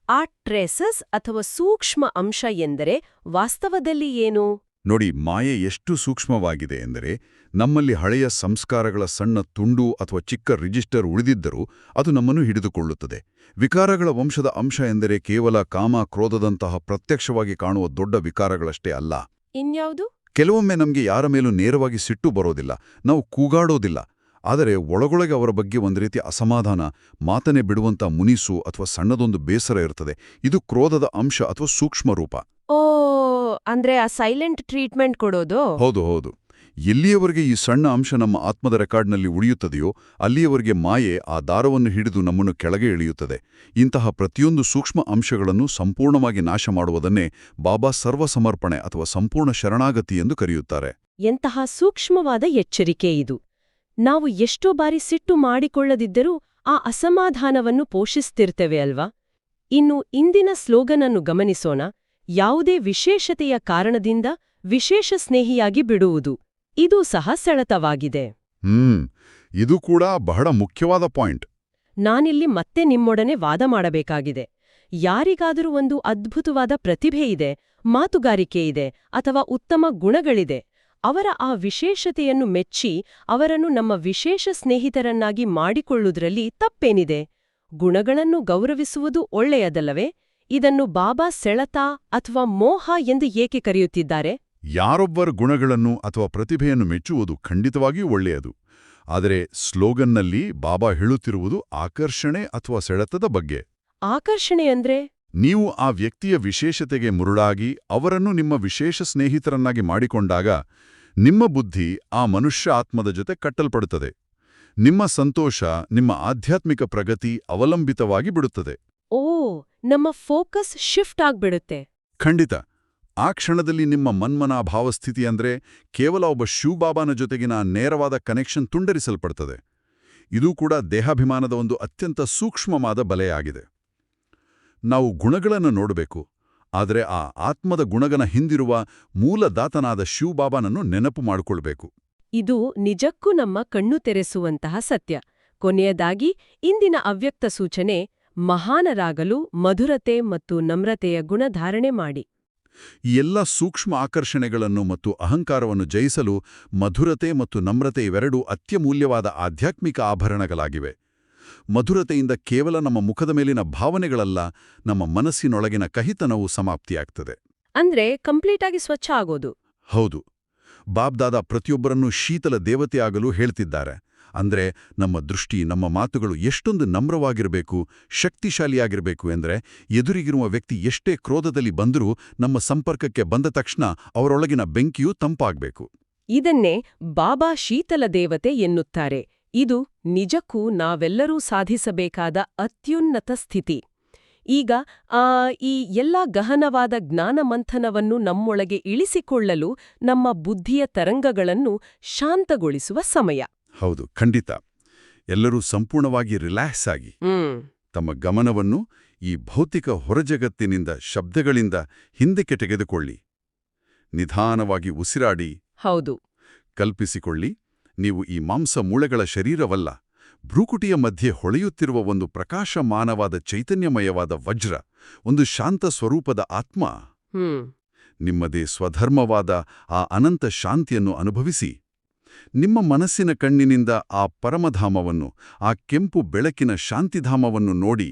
ಆ ಟ್ರೇಸಸ್ ಅಥವಾ ಸೂಕ್ಷ್ಮ ಅಂಶ ಎಂದರೆ ವಾಸ್ತವದಲ್ಲಿ ಏನು? ನೋಡಿ, ಮಾಯೆ ಎಷ್ಟು ಸೂಕ್ಷ್ಮವಾಗಿದೆ ಎಂದರೆ, ನಮ್ಮಲ್ಲಿ ಹಳೆಯ ಸಂಸ್ಕಾರಗಳ ಸಣ್ಣ ತುಂಡು ಅಥವಾ ಚಿಕ್ಕ ರಿಜಿಸ್ಟರ್ ಉಳಿದಿದ್ದರೂ ಅದು ನಮ್ಮನ್ನು ಹಿಡಿದುಕೊಳ್ಳುತ್ತದೆ. ವಿಕಾರಗಳ ವಂಶದ ಅಂಶ ಎಂದರೆ ಕೇವಲ ಕಾಮ, ಕ್ರೋಧದಂತಹ ಪ್ರತ್ಯಕ್ಷವಾಗಿ ಕಾಣುವ ದೊಡ್ಡ ವಿಕಾರಗಳಷ್ಟೇ ಅಲ್ಲ. ಇನ್ಯಾವುದು? ಕೆಲವೊಮ್ಮೆ ನಮಗೆ ಯಾರ ಮೇಲೂ ನೇರವಾಗಿ ಸಿಟ್ಟು ಬರೋದಿಲ್ಲ, ನಾವು ಕೂಗಾಡೋದಿಲ್ಲ, ಆದರೆ ಒಳಗೊಳಗೆ ಅವರ ಬಗ್ಗೆ ಒಂದು ರೀತಿ ಅಸಮಾಧಾನ, ಮಾತನೆ ಬಿಡುವಂಥ ಮುನಿಸು ಅಥವಾ ಸಣ್ಣದೊಂದು ಬೇಸರ ಇರ್ತದೆ. ಇದು ಕ್ರೋಧದ ಅಂಶ ಅಥವಾ ಸೂಕ್ಷ್ಮ ರೂಪ. ಅಂದ್ರೆ ಆ ಸೈಲೆಂಟ್ ಟ್ರೀಟ್ಮೆಂಟ್ ಕೊಡೋದು? ಹೌದು. ಎಲ್ಲಿಯವರೆಗೆ ಈ ಸಣ್ಣ ಅಂಶ ನಮ್ಮ ಆತ್ಮದ ರೆಕಾರ್ಡ್ನಲ್ಲಿ ಉಳಿಯುತ್ತದೆಯೋ ಅಲ್ಲಿಯವರೆಗೆ ಮಾಯೆ ಆ ದಾರವನ್ನು ಹಿಡಿದು ನಮ್ಮನ್ನು ಕೆಳಗೆ ಇಳಿಯುತ್ತದೆ. ಇಂತಹ ಪ್ರತಿಯೊಂದು ಸೂಕ್ಷ್ಮ ಅಂಶಗಳನ್ನು ಸಂಪೂರ್ಣವಾಗಿ ನಾಶ ಮಾಡುವುದನ್ನೇ ಬಾಬಾ ಸರ್ವಸಮರ್ಪಣೆ ಅಥವಾ ಸಂಪೂರ್ಣ ಶರಣಾಗತಿ ಎಂದು ಕರೆಯುತ್ತಾರೆ. ಎಂತಹ ಸೂಕ್ಷ್ಮವಾದ ಎಚ್ಚರಿಕೆ ಇದು! ನಾವು ಎಷ್ಟೋ ಬಾರಿ ಸಿಟ್ಟು ಮಾಡಿಕೊಳ್ಳದಿದ್ದರೂ ಆ ಅಸಮಾಧಾನವನ್ನು ಪೋಷಿಸ್ತಿರ್ತೇವೆ ಅಲ್ವಾ? ಇನ್ನು ಇಂದಿನ ಸ್ಲೋಗನ್ ಅನ್ನು ಗಮನಿಸೋಣ. ಯಾವುದೇ ವಿಶೇಷತೆಯ ಕಾರಣದಿಂದ ವಿಶೇಷ ಸ್ನೇಹಿಯಾಗಿ ಬಿಡುವುದು. ಇದು ಸಹ ಸೆಳೆತವಾಗಿದೆ. ಇದು ಕೂಡ ಬಹಳ ಮುಖ್ಯವಾದ ಪಾಯಿಂಟ್. ನಾನಿಲ್ಲಿ ಮತ್ತೆ ನಿಮ್ಮೊಡನೆ ವಾದ ಮಾಡಬೇಕಾಗಿದೆ. ಯಾರಿಗಾದರೂ ಒಂದು ಅದ್ಭುತವಾದ ಪ್ರತಿಭೆ ಇದೆ, ಮಾತುಗಾರಿಕೆ ಇದೆ, ಅಥವಾ ಉತ್ತಮ ಗುಣಗಳಿದೆ. ಅವರ ಆ ವಿಶೇಷತೆಯನ್ನು ಮೆಚ್ಚಿ ಅವರನ್ನು ನಮ್ಮ ವಿಶೇಷ ಸ್ನೇಹಿತರನ್ನಾಗಿ ಮಾಡಿಕೊಳ್ಳುವುದರಲ್ಲಿ ತಪ್ಪೇನಿದೆ? ಗುಣಗಳನ್ನು ಗೌರವಿಸುವುದು ಒಳ್ಳೆಯದಲ್ಲವೇ? ಇದನ್ನು ಬಾಬಾ ಸೆಳೆತ ಅಥವಾ ಮೋಹ ಎಂದು ಏಕೆ ಕರೆಯುತ್ತಿದ್ದಾರೆ? ಯಾರೊಬ್ಬರ ಗುಣಗಳನ್ನು ಅಥವಾ ಪ್ರತಿಭೆಯನ್ನು ಮೆಚ್ಚುವುದು ಖಂಡಿತವಾಗಿಯೂ ಒಳ್ಳೆಯದು. ಆದರೆ ಸ್ಲೋಗನ್ನಲ್ಲಿ ಬಾಬಾ ಹೇಳುತ್ತಿರುವುದು ಆಕರ್ಷಣೆ ಅಥವಾ ಸೆಳೆತದ ಬಗ್ಗೆ. ಆಕರ್ಷಣೆ ಅಂದ್ರೆ? ನೀವು ಆ ವ್ಯಕ್ತಿಯ ವಿಶೇಷತೆಗೆ ಮುರುಳಾಗಿ ಅವರನ್ನು ನಿಮ್ಮ ವಿಶೇಷ ಸ್ನೇಹಿತರನ್ನಾಗಿ ಮಾಡಿಕೊಂಡಾಗ ನಿಮ್ಮ ಬುದ್ಧಿ ಆ ಮನುಷ್ಯ ಆತ್ಮದ ಜೊತೆ ಕಟ್ಟಲ್ಪಡುತ್ತದೆ. ನಿಮ್ಮ ಸಂತೋಷ, ನಿಮ್ಮ ಆಧ್ಯಾತ್ಮಿಕ ಪ್ರಗತಿ ಅವಲಂಬಿತವಾಗಿ ಬಿಡುತ್ತದೆ. ನಮ್ಮ ಫೋಕಸ್ ಶಿಫ್ಟ್ ಆಗ್ಬಿಡುತ್ತೆ. ಖಂಡಿತ. ಆ ಕ್ಷಣದಲ್ಲಿ ನಿಮ್ಮ ಮನ್ಮನ ಭಾವಸ್ಥಿತಿ ಅಂದ್ರೆ ಕೇವಲ ಒಬ್ಬ ಶಿವಬಾಬಾನ ಜೊತೆಗಿನ ನೇರವಾದ ಕನೆಕ್ಷನ್ ತುಂಡರಿಸಲ್ಪಡ್ತದೆ. ಇದೂ ಕೂಡ ದೇಹಾಭಿಮಾನದ ಒಂದು ಅತ್ಯಂತ ಸೂಕ್ಷ್ಮವಾದ ಬಲೆಯಾಗಿದೆ. ನಾವು ಗುಣಗಳನ್ನು ನೋಡಬೇಕು, ಆದರೆ ಆ ಆತ್ಮದ ಗುಣಗನ ಹಿಂದಿರುವ ಮೂಲದಾತನಾದ ಶಿವಬಾಬಾನನ್ನು ನೆನಪು ಮಾಡಿಕೊಳ್ಬೇಕು. ಇದು ನಿಜಕ್ಕೂ ನಮ್ಮ ಕಣ್ಣು ತೆರೆಸುವಂತಹ ಸತ್ಯ. ಕೊನೆಯದಾಗಿ ಇಂದಿನ ಅವ್ಯಕ್ತ ಸೂಚನೆ, ಮಹಾನರಾಗಲು ಮಧುರತೆ ಮತ್ತು ನಮ್ರತೆಯ ಗುಣಧಾರಣೆ ಮಾಡಿ. ಈ ಎಲ್ಲ ಸೂಕ್ಷ್ಮ ಆಕರ್ಷಣೆಗಳನ್ನು ಮತ್ತು ಅಹಂಕಾರವನ್ನು ಜಯಿಸಲು ಮಧುರತೆ ಮತ್ತು ನಮ್ರತೆ ಇವೆರಡೂ ಅತ್ಯಮೂಲ್ಯವಾದ ಆಧ್ಯಾತ್ಮಿಕ ಆಭರಣಗಳಾಗಿವೆ. ಮಧುರತೆಯಿಂದ ಕೇವಲ ನಮ್ಮ ಮುಖದ ಮೇಲಿನ ಭಾವನೆಗಳಲ್ಲ, ನಮ್ಮ ಮನಸ್ಸಿನೊಳಗಿನ ಕಹಿತನವೂ ಸಮಾಪ್ತಿಯಾಗ್ತದೆ. ಅಂದ್ರೆ ಕಂಪ್ಲೀಟಾಗಿ ಸ್ವಚ್ಛ ಆಗೋದು. ಹೌದು. ಬಾಬ್ದಾದ ಪ್ರತಿಯೊಬ್ಬರನ್ನೂ ಶೀತಲ ದೇವತೆಯಾಗಲು ಹೇಳ್ತಿದ್ದಾರೆ. ಅಂದ್ರೆ ನಮ್ಮ ದೃಷ್ಟಿ, ನಮ್ಮ ಮಾತುಗಳು ಎಷ್ಟೊಂದು ನಮ್ರವಾಗಿರಬೇಕು, ಶಕ್ತಿಶಾಲಿಯಾಗಿರಬೇಕು ಎಂದರೆ ಎದುರಿಗಿರುವ ವ್ಯಕ್ತಿ ಎಷ್ಟೇ ಕ್ರೋಧದಲ್ಲಿ ಬಂದರೂ ನಮ್ಮ ಸಂಪರ್ಕಕ್ಕೆ ಬಂದ ತಕ್ಷಣ ಅವರೊಳಗಿನ ಬೆಂಕಿಯೂ ತಂಪಾಗಬೇಕು. ಇದನ್ನೇ ಬಾಬಾ ಶೀತಲ ದೇವತೆ ಎನ್ನುತ್ತಾರೆ. ಇದು ನಿಜಕ್ಕೂ ನಾವೆಲ್ಲರೂ ಸಾಧಿಸಬೇಕಾದ ಅತ್ಯುನ್ನತ ಸ್ಥಿತಿ. ಈಗ ಈ ಎಲ್ಲ ಗಹನವಾದ ಜ್ಞಾನಮಂಥನವನ್ನು ನಮ್ಮೊಳಗೆ ಇಳಿಸಿಕೊಳ್ಳಲು ನಮ್ಮ ಬುದ್ಧಿಯ ತರಂಗಗಳನ್ನು ಶಾಂತಗೊಳಿಸುವ ಸಮಯ. ಹೌದು, ಖಂಡಿತ. ಎಲ್ಲರೂ ಸಂಪೂರ್ಣವಾಗಿ ರಿಲ್ಯಾಕ್ಸ್ ಆಗಿ ತಮ್ಮ ಗಮನವನ್ನು ಈ ಭೌತಿಕ ಹೊರಜಗತ್ತಿನಿಂದ, ಶಬ್ದಗಳಿಂದ ಹಿಂದಕ್ಕೆ ತೆಗೆದುಕೊಳ್ಳಿ. ನಿಧಾನವಾಗಿ ಉಸಿರಾಡಿ. ಹೌದು. ಕಲ್ಪಿಸಿಕೊಳ್ಳಿ, ನೀವು ಈ ಮಾಂಸ ಮೂಳೆಗಳ ಶರೀರವಲ್ಲ, ಭ್ರೂಕುಟಿಯ ಮಧ್ಯೆ ಹೊಳೆಯುತ್ತಿರುವ ಒಂದು ಪ್ರಕಾಶಮಾನವಾದ ಚೈತನ್ಯಮಯವಾದ ವಜ್ರ, ಒಂದು ಶಾಂತ ಸ್ವರೂಪದ ಆತ್ಮ. ನಿಮ್ಮದೇ ಸ್ವಧರ್ಮವಾದ ಆ ಅನಂತ ಶಾಂತಿಯನ್ನು ಅನುಭವಿಸಿ. ನಿಮ್ಮ ಮನಸ್ಸಿನ ಕಣ್ಣಿನಿಂದ ಆ ಪರಮಧಾಮವನ್ನು, ಆ ಕೆಂಪು ಬೆಳಕಿನ ಶಾಂತಿಧಾಮವನ್ನು ನೋಡಿ.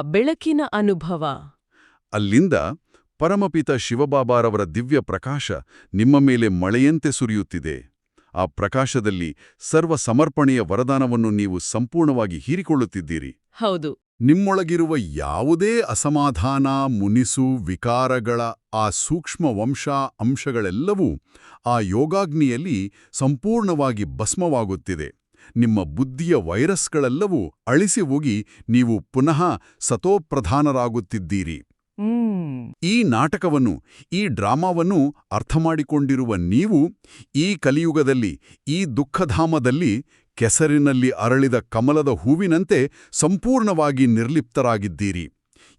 ಬೆಳಕಿನ ಅನುಭವ. ಅಲ್ಲಿಂದ ಪರಮಪಿತ ಶಿವಬಾಬಾರವರ ದಿವ್ಯ ಪ್ರಕಾಶ ನಿಮ್ಮ ಮೇಲೆ ಮಳೆಯಂತೆ ಸುರಿಯುತ್ತಿದೆ. ಆ ಪ್ರಕಾಶದಲ್ಲಿ ಸರ್ವ ಸಮರ್ಪಣೆಯ ವರದಾನವನ್ನು ನೀವು ಸಂಪೂರ್ಣವಾಗಿ ಹೀರಿಕೊಳ್ಳುತ್ತಿದ್ದೀರಿ. ಹೌದು. ನಿಮ್ಮೊಳಗಿರುವ ಯಾವುದೇ ಅಸಮಾಧಾನ, ಮುನಿಸು, ವಿಕಾರಗಳ ಆ ಸೂಕ್ಷ್ಮ ಅಂಶಗಳೆಲ್ಲವೂ ಆ ಯೋಗಾಗ್ನಿಯಲ್ಲಿ ಸಂಪೂರ್ಣವಾಗಿ ಭಸ್ಮವಾಗುತ್ತಿದೆ. ನಿಮ್ಮ ಬುದ್ಧಿಯ ವೈರಸ್ಗಳೆಲ್ಲವೂ ಅಳಿಸಿ ಹೋಗಿ ನೀವು ಪುನಃ ಸತೋಪ್ರಧಾನರಾಗುತ್ತಿದ್ದೀರಿ. ಈ ನಾಟಕವನ್ನು, ಈ ಡ್ರಾಮಾವನ್ನು ಅರ್ಥಮಾಡಿಕೊಂಡಿರುವ ನೀವು ಈ ಕಲಿಯುಗದಲ್ಲಿ, ಈ ದುಃಖಧಾಮದಲ್ಲಿ ಕೆಸರಿನಲ್ಲಿ ಅರಳಿದ ಕಮಲದ ಹೂವಿನಂತೆ ಸಂಪೂರ್ಣವಾಗಿ ನಿರ್ಲಿಪ್ತರಾಗಿದ್ದೀರಿ.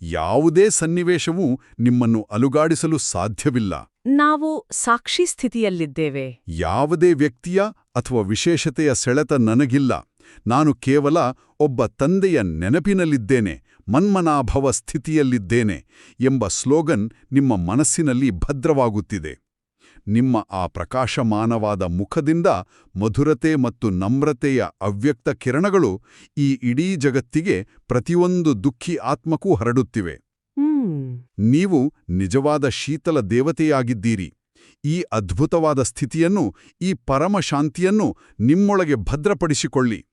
ಯಾವುದೇ ಸನ್ನಿವೇಶವೂ ನಿಮ್ಮನ್ನು ಅಲುಗಾಡಿಸಲು ಸಾಧ್ಯವಿಲ್ಲ. ನಾವು ಸಾಕ್ಷಿ ಸ್ಥಿತಿಯಲ್ಲಿದ್ದೇವೆ. ಯಾವುದೇ ವ್ಯಕ್ತಿಯ ಅಥವಾ ವಿಶೇಷತೆಯ ಸೆಳೆತ ನನಗಿಲ್ಲ. ನಾನು ಕೇವಲ ಒಬ್ಬ ತಂದೆಯ ನೆನಪಿನಲ್ಲಿದ್ದೇನೆ, ಮನ್ಮನಾಭವ ಸ್ಥಿತಿಯಲ್ಲಿದ್ದೇನೆ ಎಂಬ ಸ್ಲೋಗನ್ ನಿಮ್ಮ ಮನಸ್ಸಿನಲ್ಲಿ ಭದ್ರವಾಗುತ್ತಿದೆ. ನಿಮ್ಮ ಆ ಪ್ರಕಾಶಮಾನವಾದ ಮುಖದಿಂದ ಮಧುರತೆ ಮತ್ತು ನಮ್ರತೆಯ ಅವ್ಯಕ್ತ ಕಿರಣಗಳು ಈ ಇಡೀ ಜಗತ್ತಿಗೆ, ಪ್ರತಿಯೊಂದು ದುಃಖಿ ಆತ್ಮಕ್ಕೂ ಹರಡುತ್ತಿವೆ. ನೀವು ನಿಜವಾದ ಶೀತಲ ದೇವತೆಯಾಗಿದ್ದೀರಿ. ಈ ಅದ್ಭುತವಾದ ಸ್ಥಿತಿಯನ್ನು, ಈ ಪರಮಶಾಂತಿಯನ್ನು ನಿಮ್ಮೊಳಗೆ ಭದ್ರಪಡಿಸಿಕೊಳ್ಳಿ.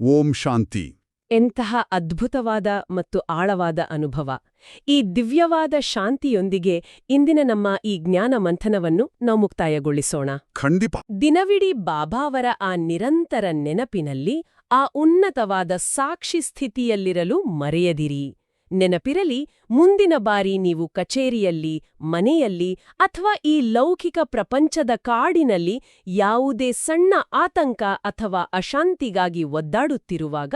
ಓಂ ಶಾಂತಿ. ಎಂತಹ ಅದ್ಭುತವಾದ ಮತ್ತು ಆಳವಾದ ಅನುಭವ. ಈ ದಿವ್ಯವಾದ ಶಾಂತಿಯೊಂದಿಗೆ ಇಂದಿನ ನಮ್ಮ ಈ ಜ್ಞಾನ ಮಂಥನವನ್ನು ನಾವು ಮುಕ್ತಾಯಗೊಳಿಸೋಣ. ಖಂಡಿತ. ದಿನವಿಡೀ ಬಾಬಾವರ ಆ ನಿರಂತರ ನೆನಪಿನಲ್ಲಿ, ಆ ಉನ್ನತವಾದ ಸಾಕ್ಷಿ ಸ್ಥಿತಿಯಲ್ಲಿರಲು ಮರೆಯದಿರಿ. ನೆನಪಿರಲಿ, ಮುಂದಿನ ಬಾರಿ ನೀವು ಕಚೇರಿಯಲ್ಲಿ, ಮನೆಯಲ್ಲಿ ಅಥವಾ ಈ ಲೌಕಿಕ ಪ್ರಪಂಚದ ಕಾಡಿನಲ್ಲಿ ಯಾವುದೇ ಸಣ್ಣ ಆತಂಕ ಅಥವಾ ಅಶಾಂತಿಗಾಗಿ ಒದ್ದಾಡುತ್ತಿರುವಾಗ,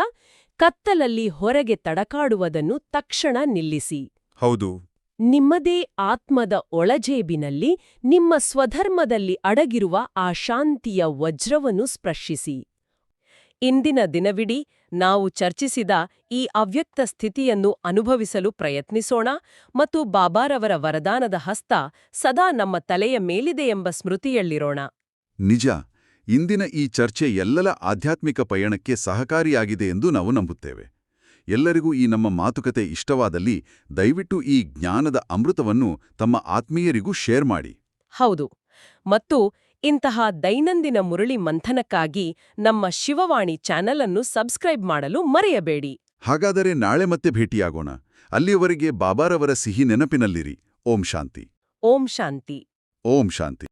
ಕತ್ತಲಲ್ಲಿ ಹೊರಗೆ ತಡಕಾಡುವುದನ್ನು ತಕ್ಷಣ ನಿಲ್ಲಿಸಿ. ಹೌದು. ನಿಮ್ಮದೇ ಆತ್ಮದ ಒಳಜೇಬಿನಲ್ಲಿ, ನಿಮ್ಮ ಸ್ವಧರ್ಮದಲ್ಲಿ ಅಡಗಿರುವ ಆ ಶಾಂತಿಯ ವಜ್ರವನ್ನು ಸ್ಪರ್ಶಿಸಿ. ಇಂದಿನ ದಿನವಿಡೀ ನಾವು ಚರ್ಚಿಸಿದ ಈ ಅವ್ಯಕ್ತ ಸ್ಥಿತಿಯನ್ನು ಅನುಭವಿಸಲು ಪ್ರಯತ್ನಿಸೋಣ ಮತ್ತು ಬಾಬಾರವರ ವರದಾನದ ಹಸ್ತ ಸದಾ ನಮ್ಮ ತಲೆಯ ಮೇಲಿದೆಯೆಂಬ ಸ್ಮೃತಿಯಲ್ಲಿರೋಣ. ನಿಜ. ಇಂದಿನ ಈ ಚರ್ಚೆ ಎಲ್ಲರ ಆಧ್ಯಾತ್ಮಿಕ ಪಯಣಕ್ಕೆ ಸಹಕಾರಿಯಾಗಿದೆ ಎಂದು ನಾವು ನಂಬುತ್ತೇವೆ. ಎಲ್ಲರಿಗೂ ಈ ನಮ್ಮ ಮಾತುಕತೆ ಇಷ್ಟವಾದಲ್ಲಿ ದಯವಿಟ್ಟು ಈ ಜ್ಞಾನದ ಅಮೃತವನ್ನು ತಮ್ಮ ಆತ್ಮೀಯರಿಗೂ ಶೇರ್ ಮಾಡಿ. ಹೌದು. ಮತ್ತು ಇಂತಹ ದೈನಂದಿನ ಮುರಳಿ ಮಂಥನಕ್ಕಾಗಿ ನಮ್ಮ ಶಿವವಾಣಿ ಚಾನೆಲ್ ಅನ್ನು ಸಬ್ಸ್ಕ್ರೈಬ್ ಮಾಡಲು ಮರೆಯಬೇಡಿ. ಹಾಗಾದರೆ ನಾಳೆ ಮತ್ತೆ ಭೇಟಿಯಾಗೋಣ. ಅಲ್ಲಿಯವರೆಗೆ ಬಾಬಾರವರ ಸಿಹಿ ನೆನಪಿನಲ್ಲಿರಿ. ಓಂ ಶಾಂತಿ. ಓಂ ಶಾಂತಿ. ಓಂ ಶಾಂತಿ.